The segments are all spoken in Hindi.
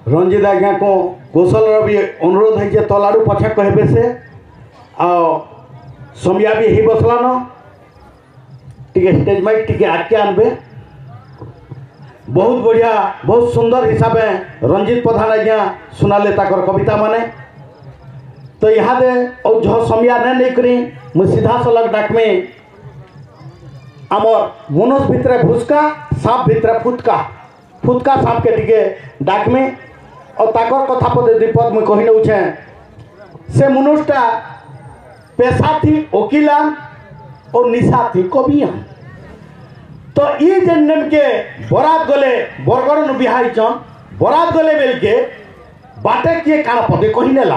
रंजित आज्ञा को कौशल भी अनुरोध है तलाड़ू पछा कहबे से आ समिया भी ही बसलान टिके स्टेज माइक टिके आगे आनबे। बहुत बढ़िया बहुत सुंदर हिसाब रंजित प्रधान आज्ञा सुनाले ताकर कविता माने। तो यहाँ दे और जो समिया नहीं करी मुझे सीधा सलग डाकमे आमर मनोज भितरे भुसका सांप भितरे फुतका फुतका सांप के टिके डाकमे और ताकर कथा पदे द्विपद में कही नौछे। से मनुष्यटा पेशा थी वकीला और निशा थी कविया। तो ये जन के बरात गले बरगढ़ न बिहारी चन बरात गले बेल के बाटे किए काना पदे कही नेला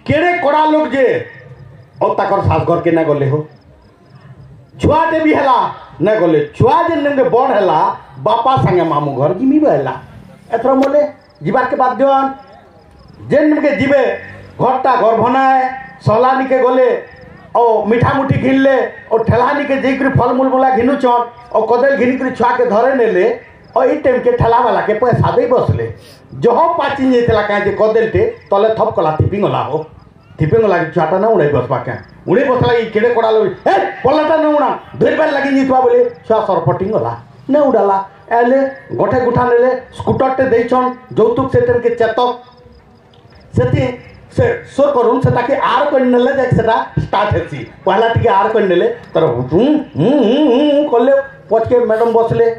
केड़े कड़ा लोग जे और ताकर सासघर के न गले हो छुआटे भी हेला न गले छुआ जन के बड़ हेला बापा संगे मामू घर जिमी बहला एथर मोले जीवार के बाद जन जेन के जीवे घरटा घर बनाए सहलानी के गले और मीठा मुठी घिनले और ठेलानी के जेकर फल मूल बोला घिनु चन और कदल घिन कर छुआ के धरे नेले और ई टाइम के ठेला वाला के पैसा दे बसले जो पाची नहीं थला कहे जे कदल टे तले थप कला थिपिंगला हो थिपिंगला छुआटा ना उड़े बसपा के उड़े बसला ई केड़े कोड़ा लो ए पल्लाटा न उड़ा धरबार लगी नितवा बोले छुआ सरपटिंग गला न उड़ाला एले गोठे गुठा नेले स्कूटर टे देछन जौतुक सेटर के चेतक सेती से सोर करून से ताकि आर कोन नेले देख सेटा स्टार्ट हेसी पहला टिके आर कोन नेले तर करले पछ के मैडम बसले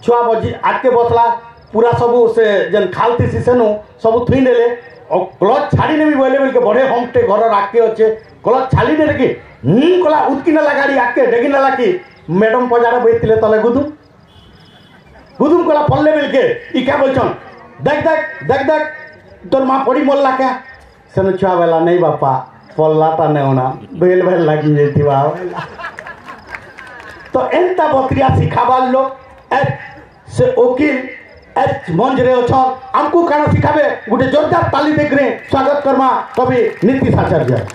छुआ बजी आके बसला पूरा सब से जन खालती सिसेनु सब थुई नेले और क्लच छाड़ी ने भी बोले बोल के बड़े होमटे घर राखे अच्छे क्लच छाड़ी ने कि कला उतकी ना गाड़ी आके डेगी ना कि मैडम पजारा बैठले तले गुदुम गुदुम कला पल्ले मिल के ई क्या बोलछन देख देख देख देख तोर मां पड़ी मोल्ला क्या सेनु छुआ वाला नहीं बापा पल्लाटा ने होना बेल बेल लगी जेतिवा तो एंता बकरिया सिखाबार लोग ए से वकील ए मंच रे अछन हमको काना सिखाबे गुटे जोरदार ताली देख रे स्वागत करमा कवि नीतीश आचार्य।